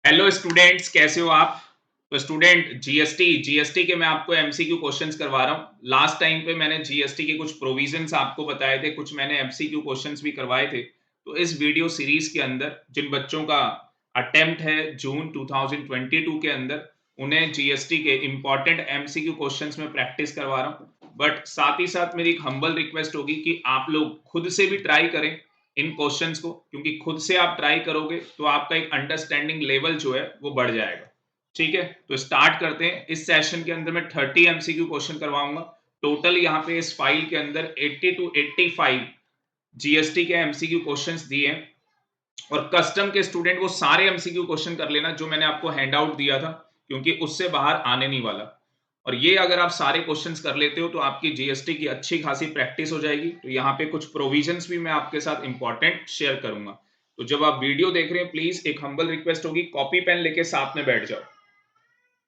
Hello students, कैसे हो आप। तो स्टूडेंट, जीएसटी के मैं आपको एमसीक्यू क्वेश्चंस करवा रहा हूँ। लास्ट टाइम पे मैंने जीएसटी के कुछ प्रोविजंस आपको बताए थे, कुछ मैंने एमसीक्यू क्वेश्चंस भी करवाए थे। तो इस वीडियो सीरीज के अंदर जिन बच्चों का अटेम्प्ट है जून 2022 के अंदर, उन्हें जीएसटी के इंपॉर्टेंट एमसीक्यू क्वेश्चंस में प्रैक्टिस करवा रहा हूँ। बट साथ ही साथ मेरी एक हम्बल रिक्वेस्ट होगी कि आप लोग खुद से भी ट्राई करें इन क्वेश्चंस को, क्योंकि खुद से आप ट्राई करोगे तो आपका एक अंडरस्टैंडिंग लेवल जो है वो बढ़ जाएगा। ठीक है, तो स्टार्ट करते हैं। इस सेशन के अंदर मैं 30 एमसीक्यू क्वेश्चन करवाऊंगा। टोटल यहाँ पे इस फाइल के अंदर 80 टू 85 जीएसटी के एमसीक्यू क्वेश्चंस दिए हैं। और कस्टम के स्टूडेंट वो सारे एमसीक्यू क्वेश्चन कर लेना जो मैंने आपको हैंड आउट दिया था, क्योंकि उससे बाहर आने नहीं वाला। और ये अगर आप सारे क्वेश्चंस कर लेते हो तो आपकी जीएसटी की अच्छी खासी प्रैक्टिस हो जाएगी। तो यहाँ पे कुछ प्रोविजंस भी मैं आपके साथ इंपॉर्टेंट शेयर करूंगा। तो जब आप वीडियो देख रहे हैं, प्लीज एक हम्बल रिक्वेस्ट होगी, कॉपी पेन लेके साथ में बैठ जाओ,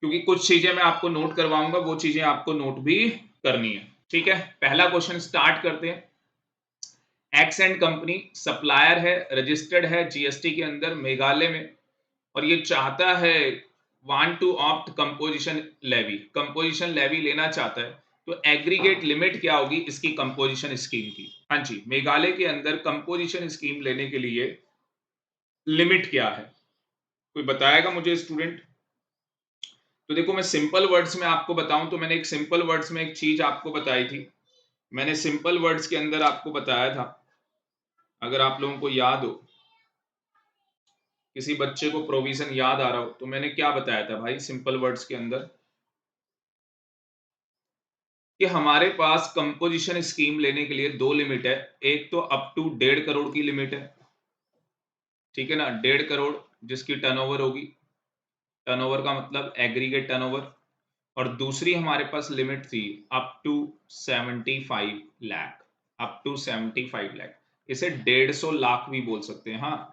क्योंकि कुछ चीजें मैं आपको नोट करवाऊंगा, वो चीजें आपको नोट भी करनी है। ठीक है, पहला क्वेश्चन स्टार्ट करते हैं। एक्स एंड कंपनी सप्लायर है, रजिस्टर्ड है जीएसटी के अंदर मेघालय में, और ये चाहता है want to opt composition levy, composition levy लेना चाहता है। तो एग्रीगेट लिमिट क्या होगी इसकी कंपोजिशन स्कीम की। हाँ जी, मेघालय के अंदर कंपोजिशन स्कीम लेने के लिए लिमिट क्या है, कोई बताएगा मुझे स्टूडेंट। तो देखो, मैं सिंपल वर्ड्स में आपको बताऊं तो मैंने एक सिंपल वर्ड्स में एक चीज आपको बताई थी। मैंने सिंपल वर्ड्स के अंदर आपको बताया था, अगर आप लोगों को याद हो, किसी बच्चे को प्रोविजन याद आ रहा हो, तो मैंने क्या बताया था भाई सिंपल वर्ड्स के अंदर, कि हमारे पास कंपोजिशन स्कीम लेने के लिए दो लिमिट है। एक तो अप टू 1.5 करोड़ की लिमिट है, ठीक है ना, 1.5 करोड़ जिसकी टर्नओवर होगी, टर्नओवर का मतलब एग्रीगेट टर्नओवर। और दूसरी हमारे पास लिमिट थी up to 75 lakh, up to 75 lakh. इसे 150 लाख भी बोल सकते हैं। हाँ,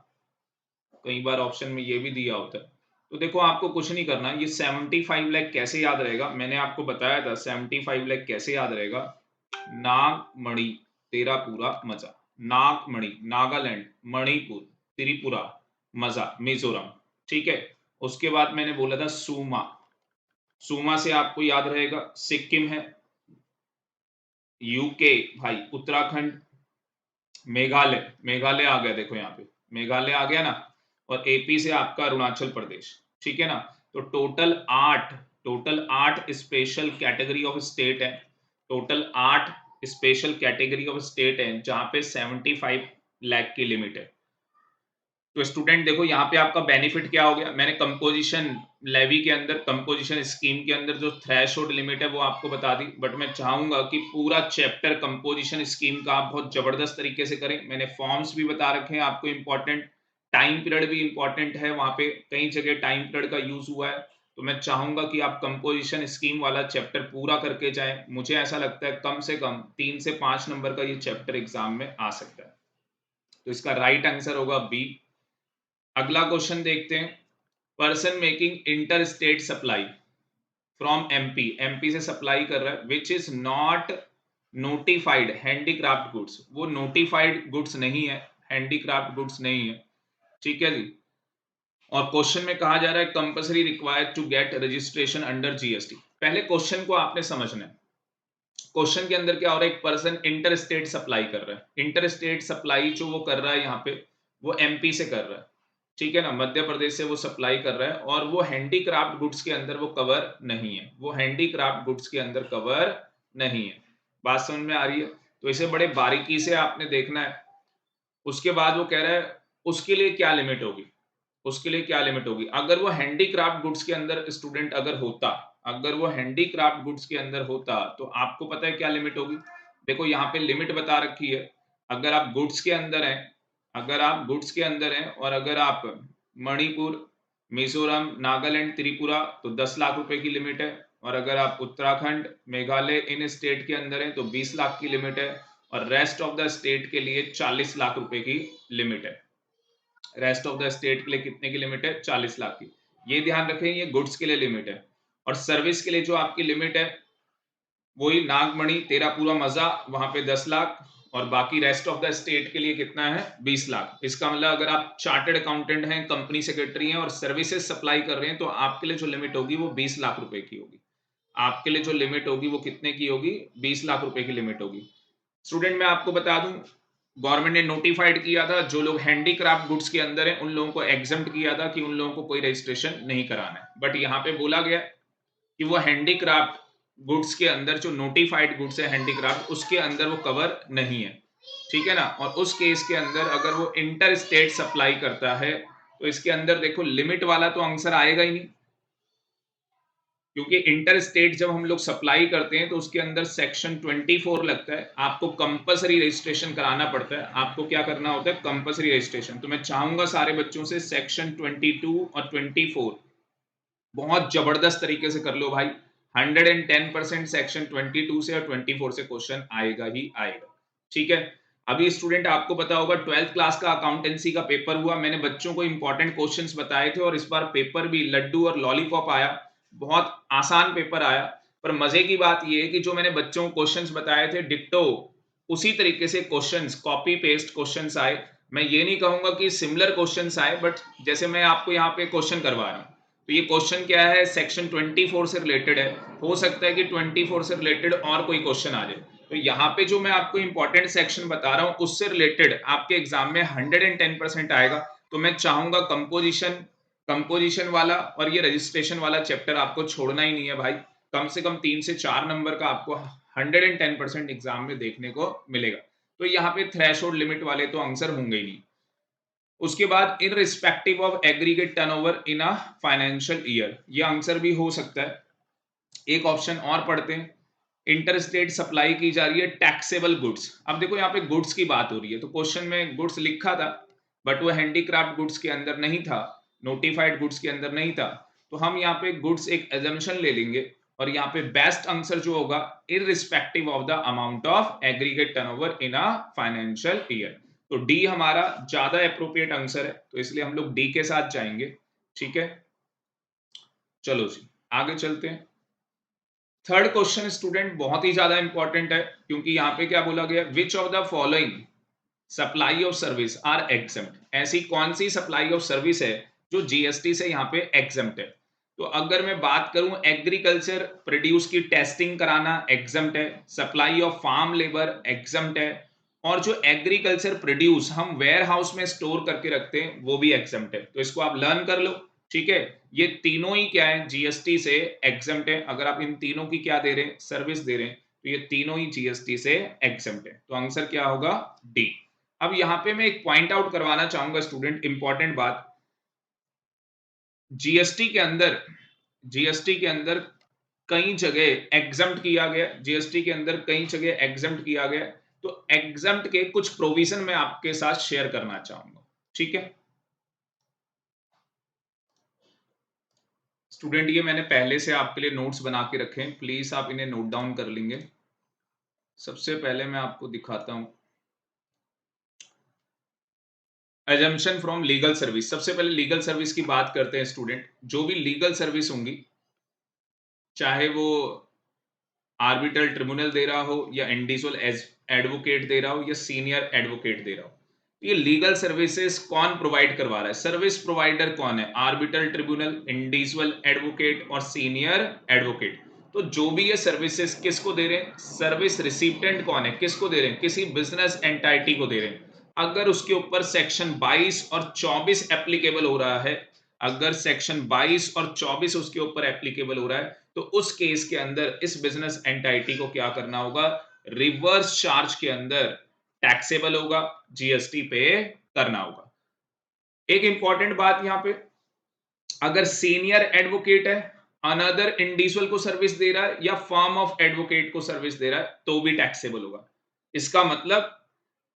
कई बार ऑप्शन में ये भी दिया होता है। तो देखो, आपको कुछ नहीं करना, ये 75 लाख कैसे याद रहेगा, मैंने आपको बताया था 75 लाख कैसे याद रहेगा। नागमणि तेरा पूरा मजा, नागमणि नागालैंड, मणिपुर त्रिपुरा, मजा मिजोरम। ठीक है, उसके बाद मैंने बोला था सूमा, सूमा से आपको याद रहेगा सिक्किम है, यूके भाई उत्तराखंड, मेघालय, मेघालय आ गया, देखो यहाँ पे मेघालय आ गया ना, और एपी से आपका अरुणाचल प्रदेश। ठीक है ना, तो total 8 special category of state है, total 8 special category of state है जहां पे 75 लाख की लिमिट है। तो स्टूडेंट देखो, यहाँ पे आपका बेनिफिट क्या हो गया, मैंने कंपोजिशन लेवी के अंदर, कंपोजिशन स्कीम के अंदर जो थ्रेशोल्ड लिमिट है वो आपको बता दी। बट मैं चाहूंगा कि पूरा चैप्टर कंपोजिशन स्कीम का आप बहुत जबरदस्त तरीके से करें। मैंने फॉर्म्स भी बता रखे हैं आपको इंपॉर्टेंट, टाइम पीरियड भी इंपॉर्टेंट है, वहां पे कई जगह टाइम पीरियड का यूज हुआ है। तो मैं चाहूंगा कि आप कंपोजिशन स्कीम वाला चैप्टर पूरा करके जाएं। मुझे ऐसा लगता है कम से कम 3 से 5 नंबर का ये चैप्टर एग्जाम में आ सकता है। तो इसका राइट आंसर होगा बी। अगला क्वेश्चन देखते हैं। Person making inter state supply from MP, MP से सप्लाई कर रहा है, which is not notified handicraft goods, वो नोटिफाइड गुड्स नहीं है, हैंडीक्राफ्ट गुड्स नहीं है। ठीक है जी। और क्वेश्चन में कहा जा रहा है compulsory required to get registration under GST. पहले क्वेश्चन को आपने समझना है। क्वेश्चन के अंदर क्या हो रहा है, एक पर्सन इंटर स्टेट सप्लाई कर रहा है, इंटर स्टेट सप्लाई जो वो कर रहा है यहाँ पे, वो एमपी से कर रहा है। ठीक है ना, मध्य प्रदेश से वो सप्लाई कर रहा है, और वो हैंडीक्राफ्ट गुड्स के अंदर वो कवर नहीं है, वो हैंडीक्राफ्ट गुड्स के अंदर कवर नहीं है। बात समझ में आ रही है। तो इसे बड़े बारीकी से आपने देखना है। उसके बाद वो कह रहा है उसके लिए क्या लिमिट होगी, उसके लिए क्या लिमिट होगी। अगर वो हैंडीक्राफ्ट गुड्स के अंदर स्टूडेंट अगर होता, अगर वो हैंडीक्राफ्ट गुड्स के अंदर होता, तो आपको पता है क्या लिमिट होगी। देखो यहाँ पे लिमिट बता रखी है। अगर आप गुड्स के अंदर हैं, अगर आप गुड्स के अंदर हैं, और अगर आप मणिपुर, मिजोरम, नागालैंड, त्रिपुरा, तो 10 लाख रुपए की लिमिट है। और अगर आप उत्तराखंड, मेघालय इन स्टेट के अंदर हैं तो 20 लाख की लिमिट है। और रेस्ट ऑफ द स्टेट के लिए 40 लाख रुपए की लिमिट है। रेस्ट ऑफ द स्टेट के लिए कितने की लिमिट है, 40 लाख की। ये ध्यान रखें, ये गुड्स के लिए लिमिट है। और सर्विस के लिए जो आपकी लिमिट है, वही नागमणि तेरा पूरा मजा, वहां पे 10 लाख। और बाकी रेस्ट ऑफ द स्टेट के लिए कितना है 20 लाख। इसका मतलब अगर आप चार्टर्ड अकाउंटेंट हैं, कंपनी सेक्रेटरी हैं और सर्विसेज सप्लाई कर रहे हैं तो आपके लिए जो लिमिट होगी वो 20 लाख रुपए की होगी। आपके लिए जो लिमिट होगी वो कितने की होगी 20 लाख रुपए की लिमिट होगी। स्टूडेंट मैं आपको बता दूं गवर्नमेंट ने नोटिफाइड किया था जो लोग हैंडीक्राफ्ट गुड्स के अंदर हैं उन लोगों को एग्जम्प्ट किया था कि उन लोगों को कोई रजिस्ट्रेशन नहीं कराना है, बट यहाँ पे बोला गया कि वो हैंडीक्राफ्ट गुड्स के अंदर जो नोटिफाइड गुड्स है हैंडीक्राफ्ट उसके अंदर वो कवर नहीं है, ठीक है ना। और उस केस के अंदर अगर वो इंटर स्टेट सप्लाई करता है तो इसके अंदर देखो लिमिट वाला तो आंसर आएगा ही नहीं, क्योंकि इंटर स्टेट जब हम लोग सप्लाई करते हैं तो उसके अंदर सेक्शन 24 लगता है, आपको कंपलसरी रजिस्ट्रेशन कराना पड़ता है। आपको क्या करना होता है कंपलसरी रजिस्ट्रेशन। तो मैं चाहूंगा सारे बच्चों से सेक्शन 22 और 24 बहुत जबरदस्त तरीके से कर लो भाई। 110% सेक्शन 22 से और 24 से क्वेश्चन आएगा ही आएगा, ठीक है। अभी स्टूडेंट आपको पता होगा 12th क्लास का अकाउंटेंसी का पेपर हुआ, मैंने बच्चों को इंपॉर्टेंट क्वेश्चंस बताए थे और इस बार पेपर भी लड्डू और लॉलीपॉप आया, बहुत आसान पेपर आया। पर मजे की बात यह है कि जो मैंने बच्चों को क्वेश्चंस बताए थे डिट्टो उसी तरीके से क्वेश्चंस कॉपी पेस्ट क्वेश्चंस आए। मैं ये नहीं कहूंगा कि सिमिलर क्वेश्चंस आए, बट जैसे मैं आपको यहाँ पे क्वेश्चन करवा रहा हूँ तो ये क्वेश्चन क्या है सेक्शन 24 से रिलेटेड है, हो सकता है कि 24 से रिलेटेड और कोई क्वेश्चन आ जाए। तो यहाँ पे जो मैं आपको इंपॉर्टेंट सेक्शन बता रहा हूँ उससे रिलेटेड आपके एग्जाम में 110% आएगा। तो मैं चाहूंगा कंपोजिशन वाला और ये रजिस्ट्रेशन वाला चैप्टर आपको छोड़ना ही नहीं है भाई। कम से कम 3 से 4 नंबर का आपको 110% एग्जाम में देखने को मिलेगा। तो यहाँ पे थ्रेशोल्ड लिमिट वाले तो आंसर होंगे ही नहीं। उसके बाद in respective of aggregate turnover in a financial year, ये आंसर भी हो सकता है। एक ऑप्शन और पढ़ते हैं, इंटर स्टेट सप्लाई की जा रही है टैक्सेबल गुड्स। अब देखो यहाँ पे गुड्स की बात हो रही है तो क्वेश्चन में गुड्स लिखा था बट वो हैंडीक्राफ्ट गुड्स के अंदर नहीं था, नोटिफाइड गुड्स के अंदर नहीं था। तो हम यहाँ पे गुड्स एक एजम्पशन ले लेंगे और यहाँ पे बेस्ट आंसर जो होगा irrespective of the amount of aggregate turnover in a financial year. तो डी हमारा ज्यादा अप्रोप्रिएट आंसर है तो इसलिए हम लोग डी के साथ जाएंगे, ठीक है। चलो जी आगे चलते हैं। थर्ड क्वेश्चन स्टूडेंट बहुत ही ज्यादा इंपॉर्टेंट है क्योंकि यहाँ पे क्या बोला गया which of the following supply of service are exempt, ऐसी कौन सी सप्लाई ऑफ सर्विस है जो जीएसटी से यहाँ पे एग्जम्प्ट है। तो अगर मैं बात करूं एग्रीकल्चर प्रोड्यूस की टेस्टिंग कराना एग्जम्प्ट है, supply of farm labour exempt है, और जो एग्रीकल्चर प्रोड्यूस हम वेयर हाउस में स्टोर करके रखते हैं वो भी एग्जम्प्ट है। तो इसको आप लर्न कर लो, ठीक है। ये तीनों ही क्या है जीएसटी से एग्जम्प्ट है। अगर आप इन तीनों की क्या दे रहे हैं सर्विस दे रहे हैं तो ये तीनों ही जीएसटी से एग्जम्प्ट है। तो आंसर क्या होगा डी। अब यहां पे मैं एक पॉइंट आउट करवाना चाहूंगा स्टूडेंट, इंपॉर्टेंट बात, जीएसटी के अंदर कई जगह एग्जम्प्ट किया गया, जीएसटी के अंदर कई जगह एग्जम्प्ट किया गया। तो एग्जम्प्ट के कुछ प्रोविजन मैं आपके साथ शेयर करना चाहूंगा, ठीक है। स्टूडेंट ये मैंने पहले से आपके लिए नोट्स बना के रखे हैं, प्लीज आप इन्हें नोट डाउन कर लेंगे। सबसे पहले मैं आपको दिखाता हूं एजम्पशन फ्रॉम लीगल सर्विस। सबसे पहले लीगल सर्विस की बात करते हैं स्टूडेंट। जो भी लीगल सर्विस होंगी चाहे वो आर्बिट्रल ट्रिब्यूनल दे रहा हो या इंडिविजुअल एडवोकेट दे रहा हो या सीनियर एडवोकेट दे रहा हो, ये लीगल सर्विसेज कौन प्रोवाइड करवा रहा है, सर्विस प्रोवाइडर कौन है, आर्बिट्रल ट्रिब्यूनल, इंडिविजुअल एडवोकेट और सीनियर एडवोकेट। तो जो भी ये सर्विसेज किसको दे रहे हैं, सर्विस रिसिप्टेंट कौन है, किसको दे रहे हैं, किसी बिजनेस एंटाइटी को दे रहे हैं। अगर उसके ऊपर सेक्शन 22 और 24 एप्लीकेबल हो रहा है, अगर सेक्शन 22 और 24 उसके ऊपर एप्लीकेबल हो रहा है तो उस केस के अंदर इस बिजनेस एंटाइटी को क्या करना होगा, रिवर्स चार्ज के अंदर टैक्सेबल होगा, जीएसटी पे करना होगा। एक इंपॉर्टेंट बात यहां पे, अगर सीनियर एडवोकेट है अनदर इंडिविजुअल को सर्विस दे रहा है या फर्म ऑफ एडवोकेट को सर्विस दे रहा है तो भी टैक्सेबल होगा। इसका मतलब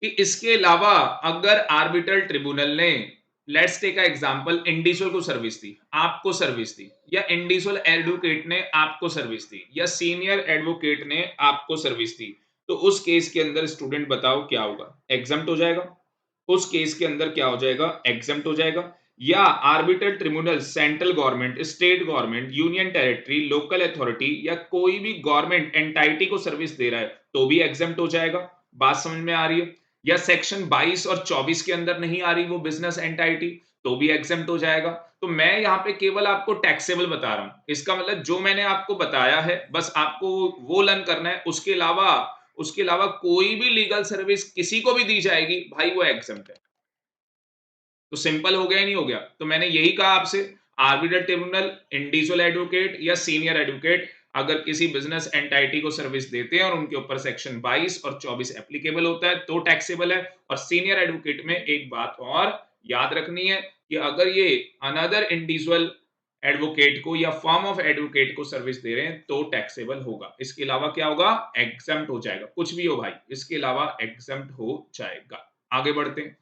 कि इसके अलावा अगर आर्बिट्रल ट्रिब्यूनल ने let's take a example individual को सर्विस दी, आपको सर्विस दी, या इंडिविजुअल एडवोकेट ने आपको सर्विस दी या सीनियर एडवोकेट ने आपको सर्विस दी, तो उस केस के अंदर स्टूडेंट बताओ क्या होगा, एग्जम्प्ट हो जाएगा। उस केस के अंदर क्या हो जाएगा, एग्जम्प्ट हो जाएगा। या arbitral tribunal central government, state government, union territory, local authority या कोई भी गवर्नमेंट एंटाइटी को सर्विस दे रहा है तो भी एग्जम्प्ट हो जाएगा। बात समझ में आ रही है? या सेक्शन 22 और 24 के अंदर नहीं आ रही वो बिजनेस एंटाइटी, तो भी एग्जेम्प्ट हो जाएगा। तो मैं यहाँ पे केवल आपको टैक्सेबल बता रहा हूं, इसका मतलब जो मैंने आपको बताया है बस आपको वो लर्न करना है, उसके अलावा कोई भी लीगल सर्विस किसी को भी दी जाएगी भाई वो एग्जेम्प्ट है। तो सिंपल हो गया ही नहीं हो गया? तो मैंने यही कहा आपसे, आर्बिट्रल ट्रिब्यूनल, इंडिविजुअल एडवोकेट या सीनियर एडवोकेट अगर किसी बिजनेस एंटाइटी को सर्विस देते हैं और उनके ऊपर सेक्शन 22 और 24 एप्लीकेबल होता है तो टैक्सेबल है। और सीनियर एडवोकेट में एक बात और याद रखनी है कि अगर ये अनदर इंडिविजुअल एडवोकेट को या फॉर्म ऑफ एडवोकेट को सर्विस दे रहे हैं तो टैक्सेबल होगा। इसके अलावा क्या होगा? एग्जम्प्ट हो जाएगा। कुछ भी हो भाई, इसके अलावा एग्जम्प्ट हो जाएगा। आगे बढ़ते हैं।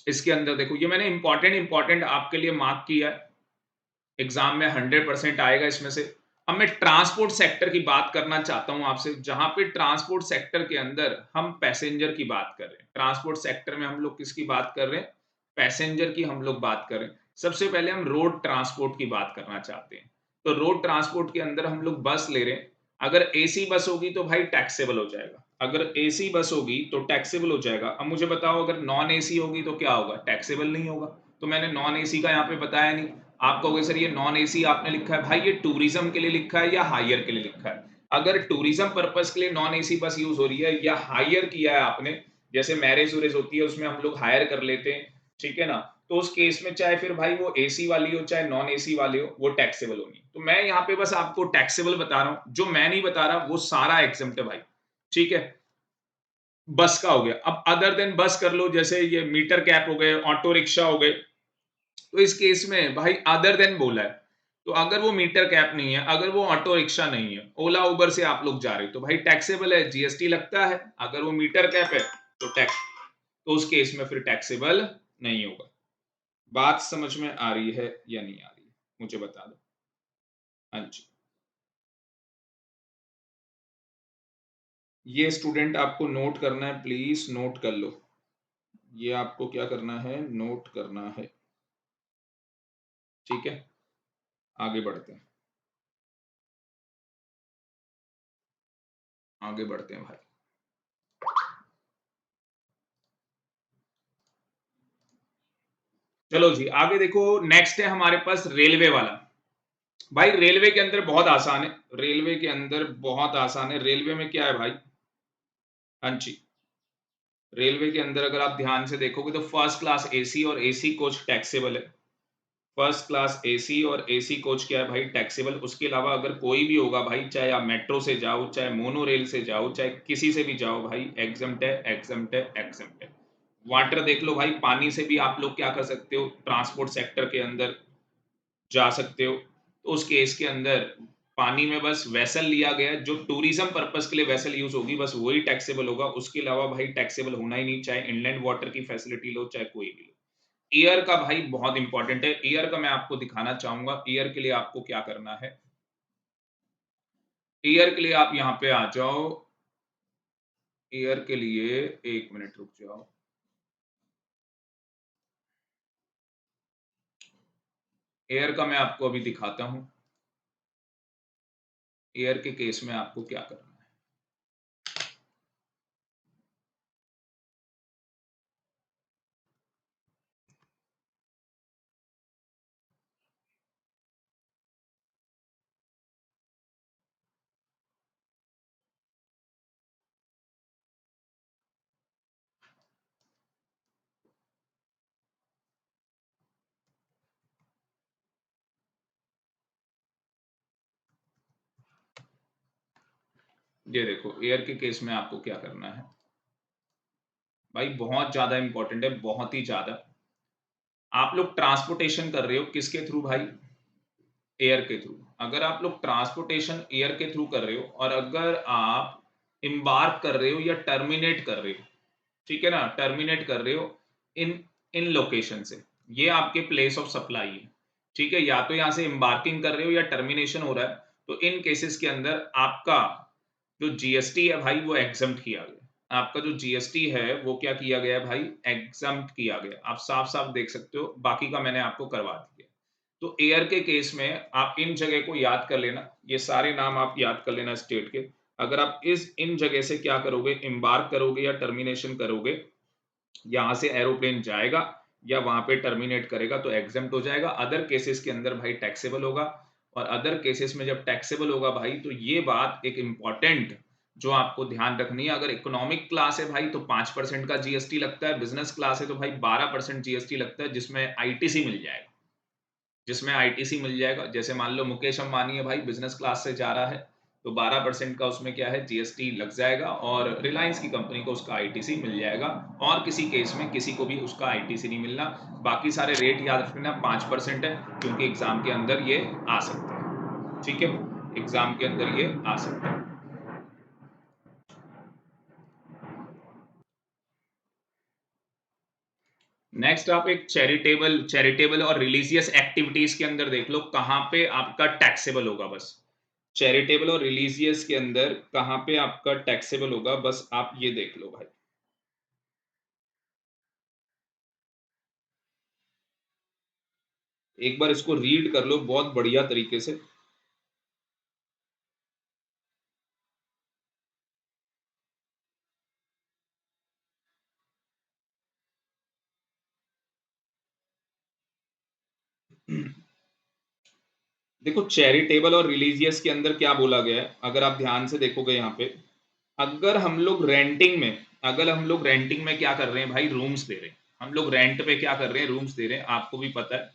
इसके अंदर देखो, ये मैंने इंपॉर्टेंट आपके लिए मार्क किया है, एग्जाम में 100% आएगा इसमें से। अब मैं ट्रांसपोर्ट सेक्टर की बात करना चाहता हूं आपसे, जहां पे ट्रांसपोर्ट सेक्टर के अंदर हम पैसेंजर की बात कर रहे हैं। ट्रांसपोर्ट सेक्टर में हम लोग किसकी बात कर रहे हैं? पैसेंजर की हम लोग बात कर रहे हैं। सबसे पहले हम रोड ट्रांसपोर्ट की बात करना चाहते हैं। तो रोड ट्रांसपोर्ट के अंदर हम लोग बस ले रहे हैं। अगर एसी बस होगी तो भाई टैक्सेबल हो जाएगा। अगर एसी बस होगी तो टैक्सेबल हो जाएगा। अब मुझे बताओ, अगर नॉन एसी होगी तो क्या होगा? टैक्सेबल नहीं होगा। तो मैंने नॉन एसी का यहाँ पे बताया नहीं। आप कहोगे सर ये नॉन एसी आपने लिखा है, भाई ये टूरिज्म के लिए लिखा है या हायर के लिए लिखा है? अगर टूरिज्म पर्पस के लिए नॉन एसी बस यूज हो रही है या हायर किया है आपने, जैसे मैरिज वैरेज होती है उसमें हम लोग हायर कर लेते हैं, ठीक है ना, तो उस केस में चाहे फिर भाई वो एसी वाली हो चाहे नॉन एसी वाली हो वो टैक्सेबल होगी। तो मैं यहाँ पे बस आपको टैक्सेबल बता रहा हूँ, जो मैं नहीं बता रहा वो सारा एग्जम्प्ट है भाई, ठीक है। बस का हो गया। अब अदर देन बस कर लो, जैसे ये मीटर कैप हो गए, ऑटो रिक्शा हो गए। तो इस केस में भाई अदर देन बोला है, तो अगर वो मीटर कैप नहीं है, अगर वो ऑटो रिक्शा नहीं है, ओला उबर से आप लोग जा रहे हो तो भाई टैक्सेबल है, जीएसटी लगता है। अगर वो मीटर कैप है तो टैक्स, तो उस केस में फिर टैक्सेबल नहीं होगा। बात समझ में आ रही है या नहीं आ रही है? मुझे बता दो। हाँ जी, ये स्टूडेंट आपको नोट करना है, प्लीज नोट कर लो। ये आपको क्या करना है? नोट करना है, ठीक है। आगे बढ़ते हैं, आगे बढ़ते हैं भाई। चलो जी आगे देखो, नेक्स्ट है हमारे पास रेलवे वाला। भाई रेलवे के अंदर बहुत आसान है, रेलवे के अंदर बहुत आसान है। रेलवे में क्या है भाई? हाँ जी, रेलवे के अंदर अगर आप ध्यान से देखोगे तो फर्स्ट क्लास एसी और एसी कोच टैक्सेबल है। फर्स्ट क्लास एसी और एसी कोच क्या है भाई? टैक्सेबल। उसके अलावा अगर कोई भी होगा भाई, चाहे आप मेट्रो से जाओ, चाहे मोनो रेल से जाओ, चाहे किसी से भी जाओ भाई, एग्जम्प्ट है, एग्जम्प्ट है, एग्जम्प्ट है। वाटर देख लो भाई, पानी से भी आप लोग क्या कर सकते हो? ट्रांसपोर्ट सेक्टर के अंदर जा सकते हो। तो उस केस के अंदर पानी में बस वेसल लिया गया है, जो टूरिज्म पर्पस के लिए वेसल यूज होगी बस वही टैक्सेबल होगा। उसके अलावा भाई टैक्सेबल होना ही नहीं, चाहे इनलैंड वाटर की फैसिलिटी लो चाहे कोई भी लो। एयर का भाई बहुत इंपॉर्टेंट है, एयर का मैं आपको दिखाना चाहूंगा। एयर के लिए आपको क्या करना है? एयर के लिए आप यहाँ पे आ जाओ। एयर के लिए एक मिनट रुक जाओ। एयर का मैं आपको अभी दिखाता हूं। एयर के केस में आपको क्या करना है? ये देखो, एयर के केस में आपको क्या करना है भाई? बहुत ज्यादा इंपॉर्टेंट है, बहुत ही ज्यादा। आप लोग ट्रांसपोर्टेशन कर रहे हो किसके थ्रू भाई? एयर के थ्रू। अगर आप लोग ट्रांसपोर्टेशन एयर के थ्रू कर रहे हो और अगर आप इम्बार्क कर रहे हो या टर्मिनेट कर रहे हो, ठीक है ना, टर्मिनेट कर रहे हो इन इन लोकेशन से, ये आपके प्लेस ऑफ सप्लाई है, ठीक है। या तो यहां से इम्बार्किंग कर रहे हो या टर्मिनेशन हो रहा है, तो इन केसेस के अंदर आपका जो जीएसटी है भाई वो एग्जम्प्ट किया गया। आपका जो जीएसटी है वो क्या किया गया है भाई? एग्जम्प्ट किया गया। आप साफ साफ देख सकते हो, बाकी का मैंने आपको करवा दिया। तो एयर के केस में आप इन जगह को याद कर लेना, ये सारे नाम आप याद कर लेना स्टेट के। अगर आप इन जगह से क्या करोगे, एम्बार्क करोगे या टर्मिनेशन करोगे, यहां से एरोप्लेन जाएगा या वहां पे टर्मिनेट करेगा तो एग्जेम्प्ट हो जाएगा। अदर केसेस के अंदर भाई टैक्सेबल होगा, और अदर केसेस में जब टैक्सेबल होगा भाई तो ये बात एक इंपॉर्टेंट जो आपको ध्यान रखनी है, अगर इकोनॉमिक क्लास है भाई तो 5% का जीएसटी लगता है, बिजनेस क्लास है तो भाई 12% जीएसटी लगता है, जिसमें आईटीसी मिल जाएगा, जिसमें आईटीसी मिल जाएगा। जैसे मान लो मुकेश अंबानी है भाई, बिजनेस क्लास से जा रहा है तो 12% का उसमें क्या है, जीएसटी लग जाएगा, और रिलायंस की कंपनी को उसका आईटीसी मिल जाएगा, और किसी केस में किसी को भी उसका आईटीसी नहीं मिलना। बाकी सारे रेट याद रखना, 5% है, क्योंकि एग्जाम के अंदर ये आ सकता है। ठीक है, एग्जाम के अंदर ये आ सकता है। नेक्स्ट आप एक चैरिटेबल और रिलीजियस एक्टिविटीज के अंदर देख लो कहां पे आपका टैक्सेबल होगा। बस चैरिटेबल और रिलीजियस के अंदर कहां पे आपका टैक्सेबल होगा, बस आप ये देख लो भाई। एक बार इसको रीड कर लो बहुत बढ़िया तरीके से। देखो चैरिटेबल और रिलीजियस के अंदर क्या बोला गया है, अगर आप ध्यान से देखोगे यहाँ पे, अगर हम लोग रेंटिंग में अगर हम लोग रेंटिंग में क्या कर रहे हैं भाई, रूम्स दे रहे हैं, हम लोग रेंट पे क्या कर रहे हैं, रूम्स दे रहे हैं। आपको भी पता है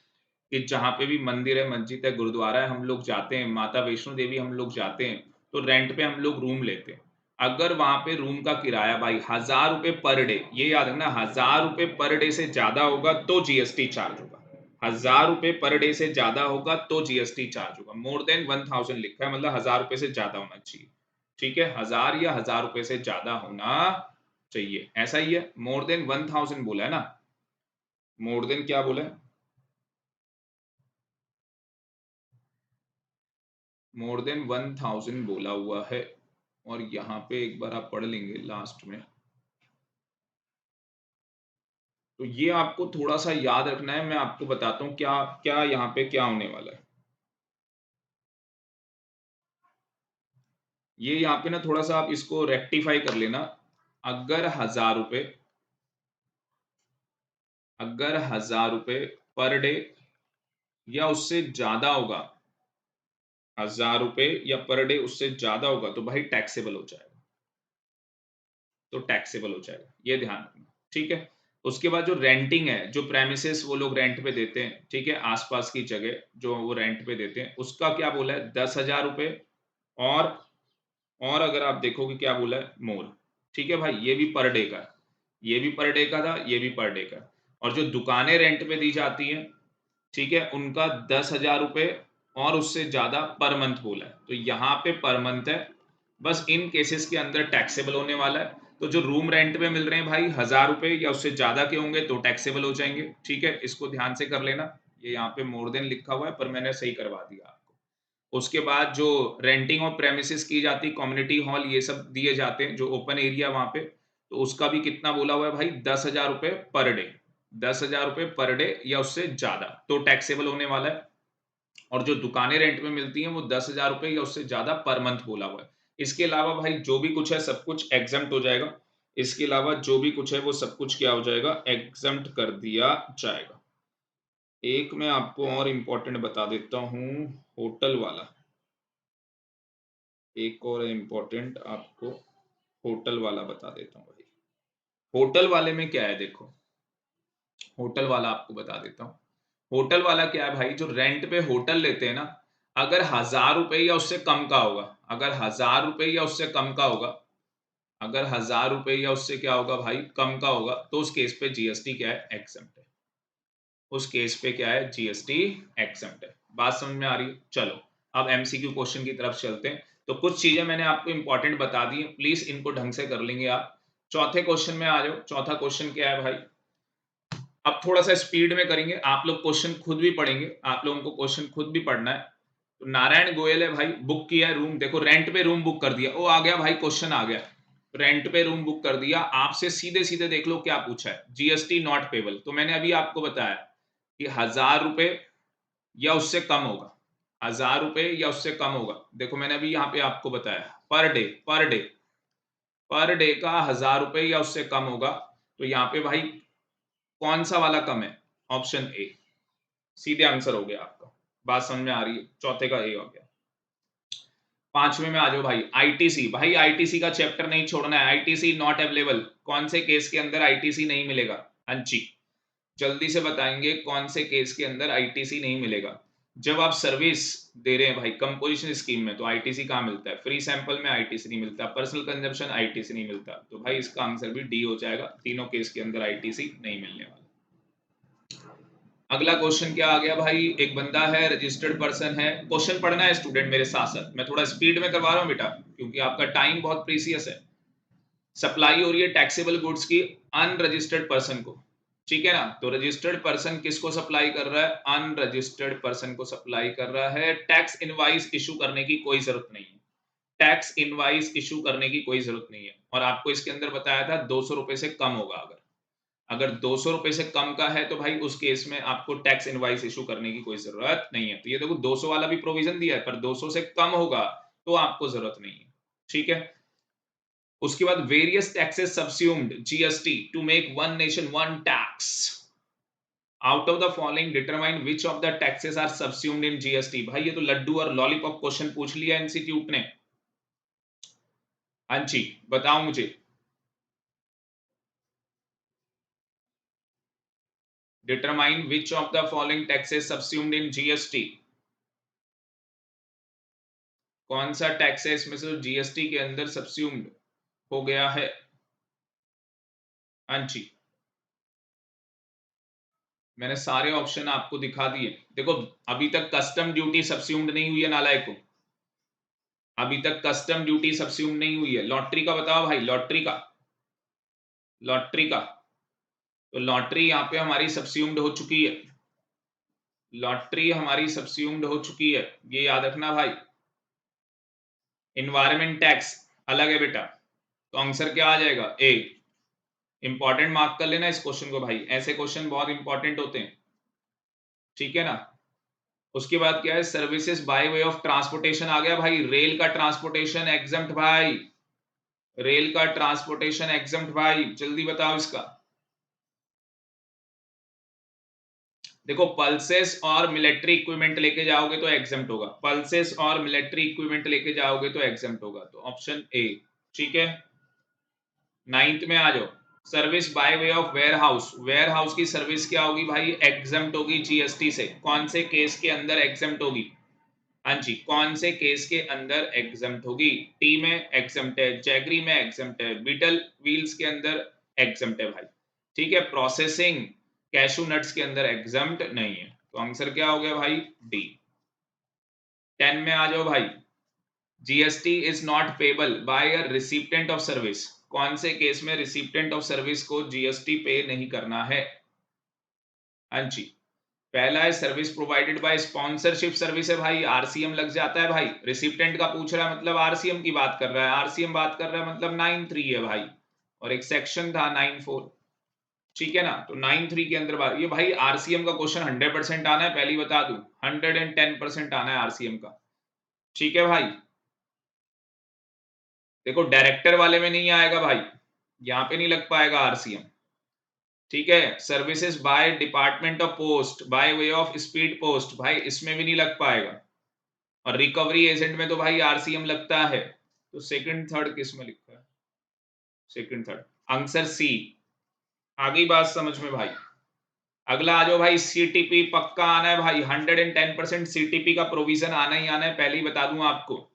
कि जहाँ पे भी मंदिर है, मस्जिद है, गुरुद्वारा है, हम लोग जाते हैं, माता वैष्णो देवी हम लोग जाते हैं, तो रेंट पे हम लोग रूम लेते हैं। अगर वहां पे रूम का किराया भाई 1000 रुपए पर डे, ये याद रखना, 1000 रुपए पर डे से ज्यादा होगा तो जीएसटी चार्ज होगा। 1000 रुपए पर डे से ज्यादा होगा तो जीएसटी चार्ज होगा। मोर देन 1000 लिखा है, मतलब 1000 रुपए से ज्यादा होना चाहिए। ठीक है, 1000 या 1000 रुपए से ज्यादा होना चाहिए, ऐसा ही है। मोर देन 1000 बोला है ना, मोर देन क्या बोला है, मोर देन 1000 बोला हुआ है। और यहाँ पे एक बार आप पढ़ लेंगे लास्ट में, तो ये आपको थोड़ा सा याद रखना है। मैं आपको बताता हूँ क्या क्या यहाँ पे क्या होने वाला है। ये यहाँ पे ना थोड़ा सा आप इसको रेक्टिफाई कर लेना। अगर 1000 रुपए अगर 1000 रुपए पर डे या उससे ज्यादा होगा, 1000 रुपए या पर डे उससे ज्यादा होगा तो भाई टैक्सेबल हो जाएगा, तो टैक्सेबल हो जाएगा, ये ध्यान रखना। ठीक है, उसके बाद जो रेंटिंग है, जो प्रेमिसेस वो लोग रेंट पे देते हैं, ठीक है, आसपास की जगह जो वो रेंट पे देते हैं, उसका क्या बोला है, 10,000 रुपए। और और अगर आप देखोगे क्या बोला है, मोर। ठीक है भाई, ये भी पर डे का है, ये भी पर डे का था, ये भी पर डे का है। और जो दुकानें रेंट पे दी जाती हैं, ठीक है, उनका 10,000 रुपए और उससे ज्यादा पर मंथ बोला है, तो यहाँ पे पर मंथ है। बस इन केसेस के अंदर टैक्सेबल होने वाला है। तो जो रूम रेंट पे मिल रहे हैं भाई 1000 रुपए या उससे ज्यादा के होंगे तो टैक्सेबल हो जाएंगे। ठीक है, इसको ध्यान से कर लेना। ये यहाँ पे मोर देन लिखा हुआ है पर मैंने सही करवा दिया आपको। उसके बाद जो रेंटिंग और प्रेमिसेस की जाती, कम्युनिटी हॉल ये सब दिए जाते हैं, जो ओपन एरिया वहां पे, तो उसका भी कितना बोला हुआ है भाई, 10,000 रुपए पर डे। 10,000 रुपए पर डे या उससे ज्यादा तो टैक्सेबल होने वाला है। और जो दुकानें रेंट में मिलती हैं वो 10,000 रुपए या उससे ज्यादा पर मंथ बोला हुआ है। इसके अलावा भाई जो भी कुछ है सब कुछ एग्जम्प्ट हो जाएगा। इसके अलावा जो भी कुछ है वो सब कुछ क्या हो जाएगा, एग्जम्प्ट कर दिया जाएगा। एक मैं आपको और इम्पोर्टेंट बता देता हूँ, होटल वाला। एक और इम्पोर्टेंट आपको होटल वाला बता देता हूँ भाई। होटल वाले में क्या है देखो, होटल वाला आपको बता देता हूँ। होटल वाला क्या है भाई, जो रेंट पे होटल लेते हैं ना, अगर 1000 रुपए या उससे कम का होगा, अगर 1000 रुपए या उससे कम का होगा, अगर 1000 रुपए या उससे क्या होगा भाई, कम का होगा, तो उस केस पे जीएसटी क्या है, एग्जम्प्ट है। उस केस पे क्या है, जीएसटी एग्जम्प्ट है। बात समझ में आ रही है? चलो अब एमसीक्यू क्वेश्चन की तरफ चलते हैं। तो कुछ चीजें मैंने आपको इंपॉर्टेंट बता दी है, प्लीज इनको ढंग से कर लेंगे आप। चौथे क्वेश्चन में आ जाओ। चौथा क्वेश्चन क्या है भाई, अब थोड़ा सा स्पीड में करेंगे, आप लोग क्वेश्चन खुद भी पढ़ेंगे, आप लोगों को क्वेश्चन खुद भी पढ़ना है। तो नारायण गोयल है भाई, बुक किया है रूम, देखो रेंट पे रूम बुक कर दिया, ओ आ गया भाई, क्वेश्चन आ गया। रेंट पे रूम बुक कर दिया, आपसे सीधे सीधे देख लो क्या पूछा है, जीएसटी नॉट पेबल। तो मैंने अभी आपको बताया कि 1000 रुपए या उससे कम होगा, 1000 रुपए या उससे कम होगा। देखो मैंने अभी यहाँ पे आपको बताया पर डे का 1000 रुपए या उससे कम होगा। तो यहाँ पे भाई कौन सा वाला कम है? ऑप्शन ए, सीधे आंसर हो गया आपका। बात समझ में आ रही है? चौथे का ए हो गया। पांचवें में आ जाओ भाई, आईटीसी। भाई आईटीसी का चैप्टर नहीं छोड़ना है। आईटीसी नॉट अवेलेबल, कौन से केस के अंदर आईटीसी नहीं मिलेगा? हाँ जी, जल्दी से बताएंगे कौन से केस के अंदर आईटीसी नहीं मिलेगा। जब आप सर्विस दे रहे हैं भाई कंपोजिशन स्कीम में, तो आईटीसी कहाँ मिलता है? फ्री सैंपल में आईटीसी नहीं मिलता, पर्सनल कंजप्शन आईटीसी नहीं मिलता। तो भाई इसका आंसर भी डी हो जाएगा, तीनों केस के अंदर आईटीसी नहीं मिलने वाला। अगला क्वेश्चन क्या आ गया भाई? एक बंदा है, रजिस्टर्ड पर्सन है। क्वेश्चन पढ़ना है स्टूडेंट मेरे साथ साथ, मैं थोड़ा स्पीड में करवा रहा हूँ बेटा, क्योंकि आपका टाइम बहुत प्रीसियस है। सप्लाई हो रही है टैक्सेबल गुड्स की अनरजिस्टर्ड पर्सन को, ठीक है ना? तो रजिस्टर्ड पर्सन किसको सप्लाई कर रहा है? अनरजिस्टर्ड पर्सन को सप्लाई कर रहा है। टैक्स इनवाइस इशू करने की कोई जरूरत नहीं है, टैक्स इनवाइस इशू करने की कोई जरूरत नहीं है। और आपको इसके अंदर बताया था 200 रुपए से कम होगा। अगर 200 रुपए से कम का है तो भाई उस केस में आपको टैक्स इनवाइस इशू करने की कोई जरूरत नहीं है। तो ये देखो 200 वाला भी प्रोविजन दिया है, पर 200 से कम होगा तो आपको जरूरत नहीं है, ठीक है? उसके बाद various taxes subsumed GST to make one nation one tax. Out of the following determine which of the taxes are subsumed in GST. भाई ये तो लड्डू और लॉलीपॉप क्वेश्चन पूछ लिया इंस्टीट्यूट ने। हाँ जी, बताओ मुझे। Determine which of the following taxes subsumed in GST. कौन सा टैक्स है इसमें से जीएसटी के अंदर सबस्यूम्ड हो गया है? हाँ जी, मैंने सारे ऑप्शन आपको दिखा दिए। देखो अभी तक कस्टम ड्यूटी सबस्यूम्ड नहीं हुई है नालायक को, अभी तक कस्टम ड्यूटी सबस्यूम्ड नहीं हुई है। लॉटरी का बताओ भाई, लॉटरी का, लॉटरी का। तो लॉटरी यहाँ पे हमारी सबस्यूम्ड हो चुकी है, लॉटरी हमारी सबस्यूम्ड हो चुकी है, ये याद रखना भाई। इन्वायरमेंट टैक्स अलग है बेटा, तो आंसर क्या आ जाएगा? ए। इंपॉर्टेंट मार्क कर लेना इस क्वेश्चन को भाई, ऐसे क्वेश्चन बहुत इंपॉर्टेंट होते हैं, ठीक है ना? उसके बाद क्या है? Services by way of transportation आ गया भाई। रेल का ट्रांसपोर्टेशन एग्जम्प्ट भाई, रेल का ट्रांसपोर्टेशन एग्जम्प्ट भाई, जल्दी बताओ इसका। देखो पल्सेस और मिलिट्री इक्विपमेंट लेके जाओगे तो एग्जम्प्ट होगा, पल्सेस और मिलिट्री इक्विपमेंट लेके जाओगे तो एग्जम्प्ट होगा, तो ऑप्शन ए, ठीक है? नाइन्थ में आ जाओ, service by way of warehouse. Warehouse की सर्विस क्या होगी भाई? एग्जम्प्ट होगी जीएसटी से। कौन से केस के अंदर एग्जम्प्ट होगी? हाँ जी, कौन से केस के अंदर एग्जम्प्ट होगी? टी में एग्जम्प्ट है, जैगरी में एग्जम्प्ट है, बीटल व्हील्स के अंदर एग्जम्प्ट है भाई, ठीक है? प्रोसेसिंग कैशू नट्स के अंदर एग्जम्प्ट नहीं है। तो आंसर क्या हो गया भाई? डी। 10 में आ जाओ भाई, GST is not payable by a recipient of service. कौन से केस में रिसिपिएंट ऑफ सर्विस को जीएसटी पे नहीं करना है? हाँ जी, पहला है service provided by sponsorship service है भाई, आरसीएम लग जाता है भाई। रिसिपिएंट का पूछ रहा है मतलब आरसीएम की बात कर रहा है, आरसीएम बात कर रहा है मतलब 9(3) है भाई, और एक सेक्शन था 9(4), ठीक है ना? तो 9(3) के अंदर बात ये भाई, आरसीएम का क्वेश्चन 100% आना है, पहली बता दूं, 110% आना है आरसीएम का, ठीक है भाई? देखो डायरेक्टर वाले में नहीं आएगा भाई, यहाँ पे नहीं लग पाएगा आरसीएम, ठीक है? Services by department of post bye way of speed post, भाई इसमें भी नहीं लग पाएगा। और रिकवरी एजेंट में तो भाई आरसीएम लगता है। तो सेकंड थर्ड किस में लिखा है? Second third, answer C. आ गई बात समझ में भाई? अगला आ जाओ भाई, सीटीपी पक्का आना है भाई, 110% सीटीपी का प्रोविजन आना ही आना है, पहले ही बता दूं आपको।